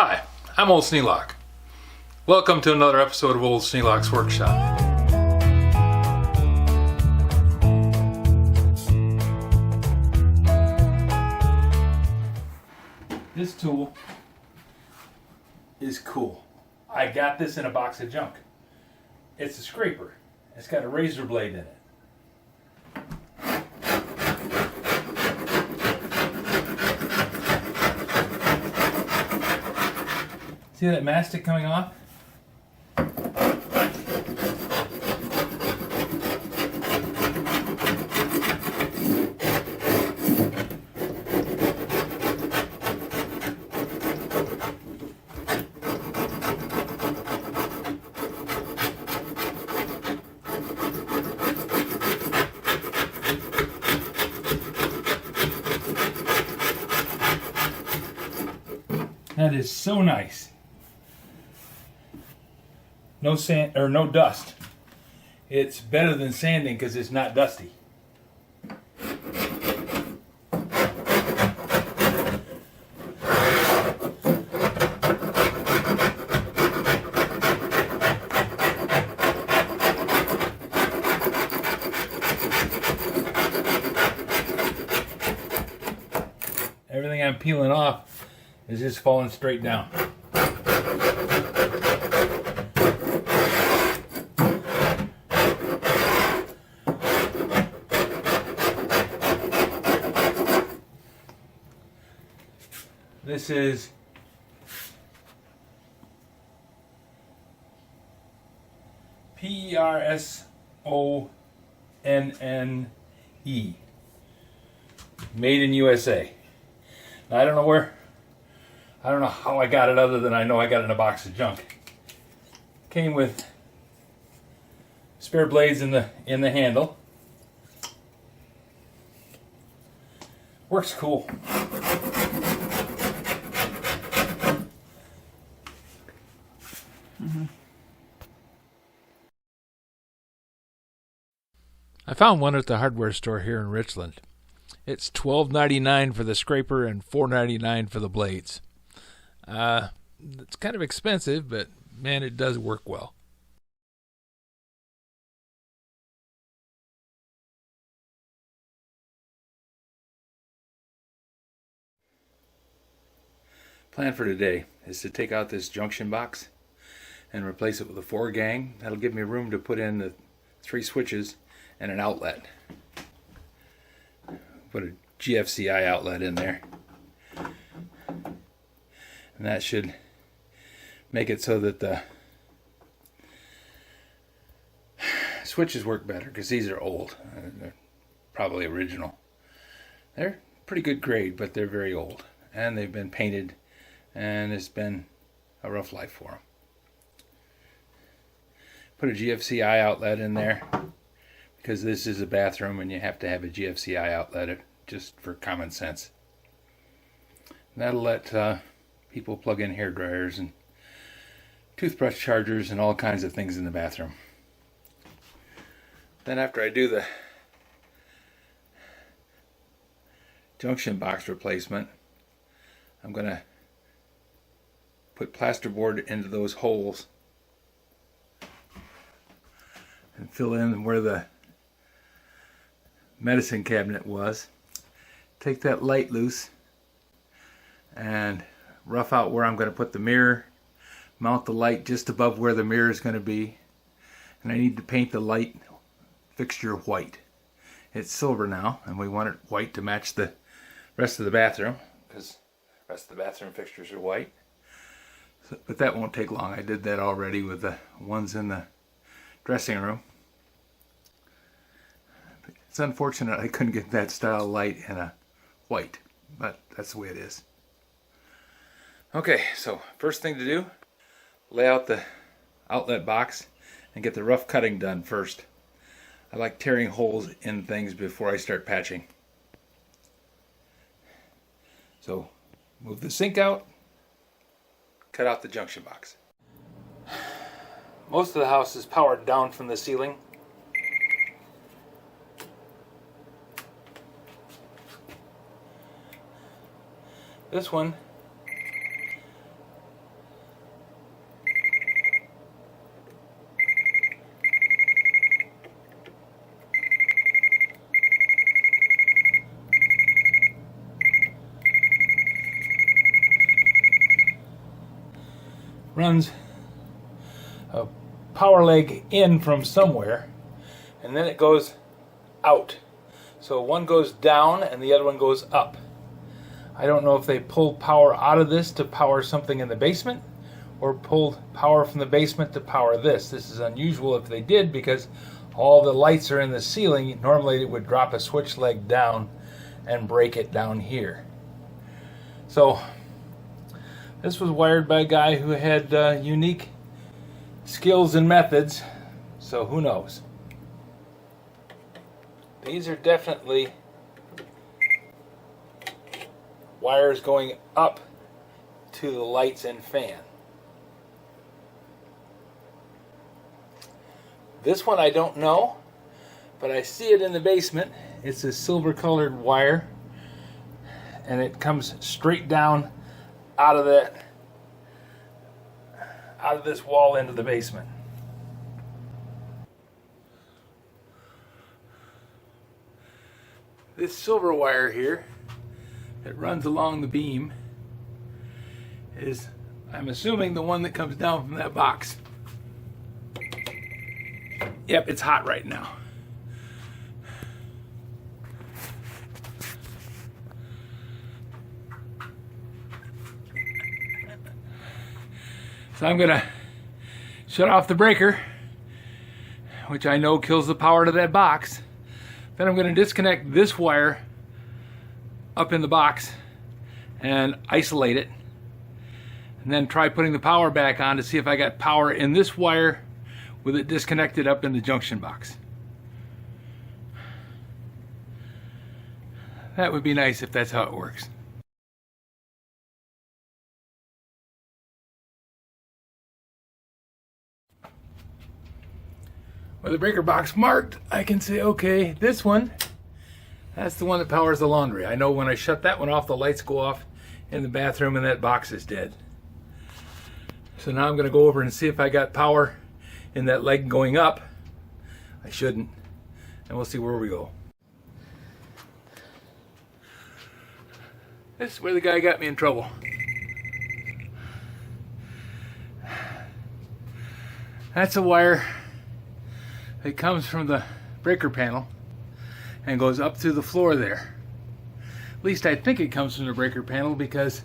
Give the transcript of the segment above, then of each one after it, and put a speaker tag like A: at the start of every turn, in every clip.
A: Hi, I'm Old Sneelock. Welcome to another episode of Old Sneelock's Workshop. This tool is cool. I got this in a box of junk. It's a scraper. It's got a razor blade in it. See that mastic coming off? That is so nice. No sand or no dust. It's better than sanding because it's not dusty. Everything I'm peeling off is just falling straight down. This is PERSONNE, made in USA. Now, I don't know how I got it other than I know I got it in a box of junk. Came with spare blades in the handle. Works cool. I found one at the hardware store here in Richland. It's $12.99 for the scraper and $4.99 for the blades. It's kind of expensive, but man, it does work well. Plan for today is to take out this junction box and replace it with a 4-gang. That'll give me room to put in the 3 switches and an outlet. Put a GFCI outlet in there. And that should make it so that the switches work better, because these are old. They're probably original. They're pretty good grade, but they're very old. And they've been painted, and it's been a rough life for them. Put a GFCI outlet in there, because this is a bathroom and you have to have a GFCI outlet just for common sense. And that'll let people plug in hair dryers and toothbrush chargers and all kinds of things in the bathroom. Then after I do the junction box replacement, I'm going to put plasterboard into those holes and fill in where the medicine cabinet was. Take that light loose and rough out where I'm going to put the mirror. Mount the light just above where the mirror is going to be. And I need to paint the light fixture white. It's silver now, and we want it white to match the rest of the bathroom, because the rest of the bathroom fixtures are white. But that won't take long. I did that already with the ones in the dressing room. It's unfortunate I couldn't get that style light in a white, but that's the way it is. Okay, so first thing to do, lay out the outlet box and get the rough cutting done first. I like tearing holes in things before I start patching. So move the sink out, cut out the junction box. Most of the house is powered down from the ceiling. This one runs a power leg in from somewhere, and then it goes out. So one goes down and the other one goes up. I don't know if they pulled power out of this to power something in the basement, or pulled power from the basement to power this. This is unusual if they did, because all the lights are in the ceiling. Normally it would drop a switch leg down and break it down here. So this was wired by a guy who had unique skills and methods, so who knows. These are definitely wires going up to the lights and fan. This one I don't know, but I see it in the basement. It's a silver colored wire, and it comes straight down out of this wall into the basement. This silver wire here that runs along the beam is, I'm assuming, the one that comes down from that box. Yep, it's hot right now. So I'm gonna shut off the breaker, which I know kills the power to that box. Then I'm gonna disconnect this wire up in the box and isolate it, and then try putting the power back on to see if I got power in this wire with it disconnected up in the junction box. That would be nice if that's how it works. With the breaker box marked, I can say, okay, this one, that's the one that powers the laundry. I know when I shut that one off, the lights go off in the bathroom and that box is dead. So now I'm going to go over and see if I got power in that leg going up. I shouldn't. And we'll see where we go. This is where the guy got me in trouble. That's a wire that comes from the breaker panel and goes up through the floor there. At least I think it comes from the breaker panel, because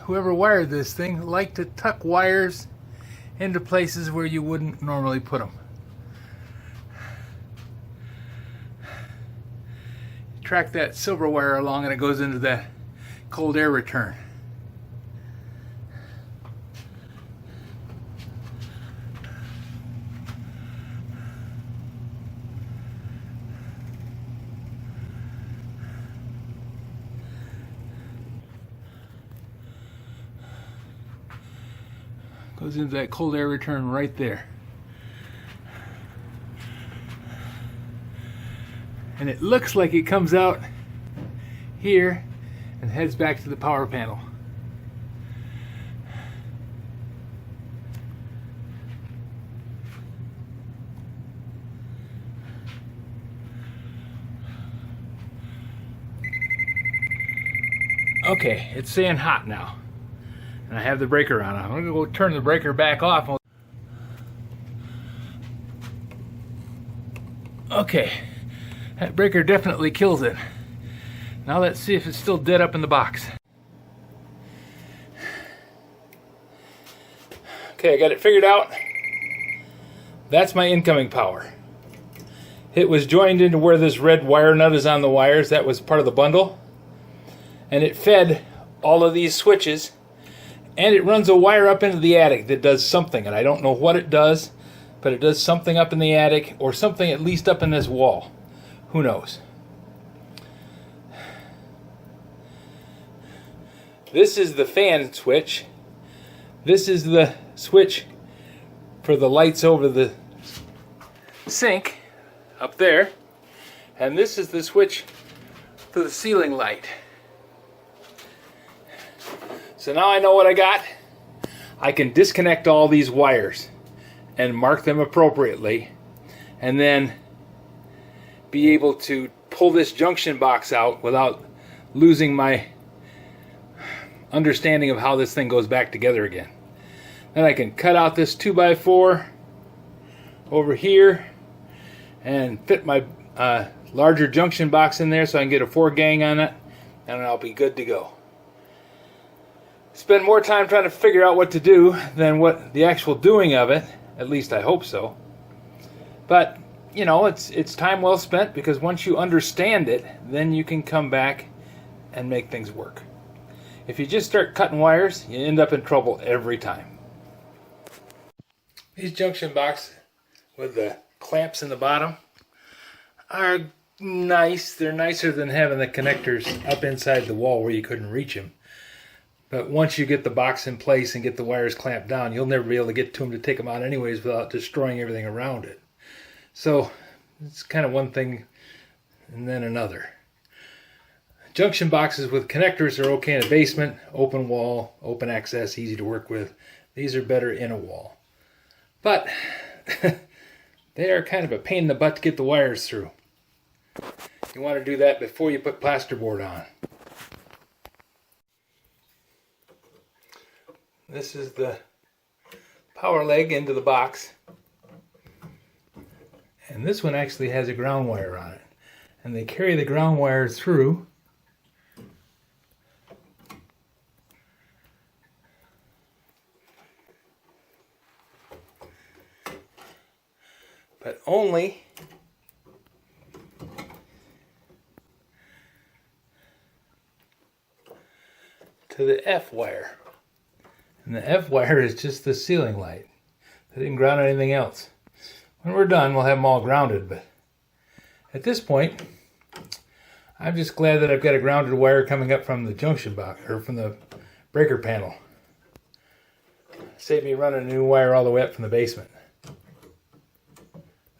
A: whoever wired this thing liked to tuck wires into places where you wouldn't normally put them. Track that silver wire along and it goes into that cold air return. Goes into that cold air return right there. And it looks like it comes out here and heads back to the power panel. Okay, it's saying hot now. And I have the breaker on. I'm going to go turn the breaker back off. Okay, that breaker definitely kills it. Now let's see if it's still dead up in the box. Okay, I got it figured out. That's my incoming power. It was joined into where this red wire nut is on the wires. That was part of the bundle. And it fed all of these switches. And it runs a wire up into the attic that does something, and I don't know what it does, but it does something up in the attic, or something at least up in this wall. Who knows? This is the fan switch. This is the switch for the lights over the sink up there. And this is the switch for the ceiling light. So now I know what I got. I can disconnect all these wires and mark them appropriately, and then be able to pull this junction box out without losing my understanding of how this thing goes back together again. Then I can cut out this 2x4 over here and fit my larger junction box in there so I can get a 4 gang on it, and I'll be good to go. Spend more time trying to figure out what to do than what the actual doing of it. At least I hope so. But, you know, it's time well spent, because once you understand it, then you can come back and make things work. If you just start cutting wires, you end up in trouble every time. These junction boxes with the clamps in the bottom are nice. They're nicer than having the connectors up inside the wall where you couldn't reach them. But once you get the box in place and get the wires clamped down, you'll never be able to get to them to take them out anyways without destroying everything around it. So it's kind of one thing and then another. Junction boxes with connectors are okay in a basement, open wall, open access, easy to work with. These are better in a wall. But they are kind of a pain in the butt to get the wires through. You want to do that before you put plasterboard on. This is the power leg into the box. And this one actually has a ground wire on it. And they carry the ground wire through. But only to the F wire. And the F wire is just the ceiling light. They didn't ground anything else. When we're done, we'll have them all grounded, but at this point, I'm just glad that I've got a grounded wire coming up from the junction box, or from the breaker panel. Save me running a new wire all the way up from the basement.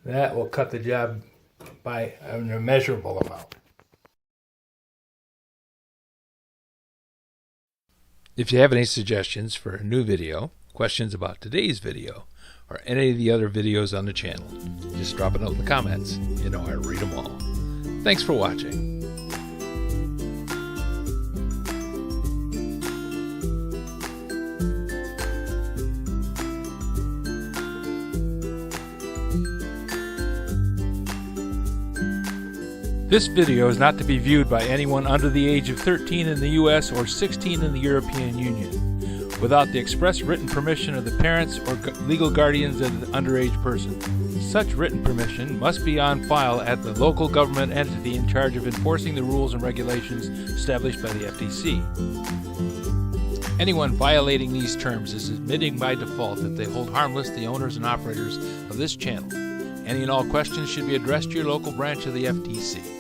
A: That will cut the job by an immeasurable amount. If you have any suggestions for a new video, questions about today's video, or any of the other videos on the channel, just drop a note in the comments. You know I read them all. Thanks for watching. This video is not to be viewed by anyone under the age of 13 in the U.S. or 16 in the European Union, without the express written permission of the parents or legal guardians of the underage person. Such written permission must be on file at the local government entity in charge of enforcing the rules and regulations established by the FTC. Anyone violating these terms is admitting by default that they hold harmless the owners and operators of this channel. Any and all questions should be addressed to your local branch of the FTC.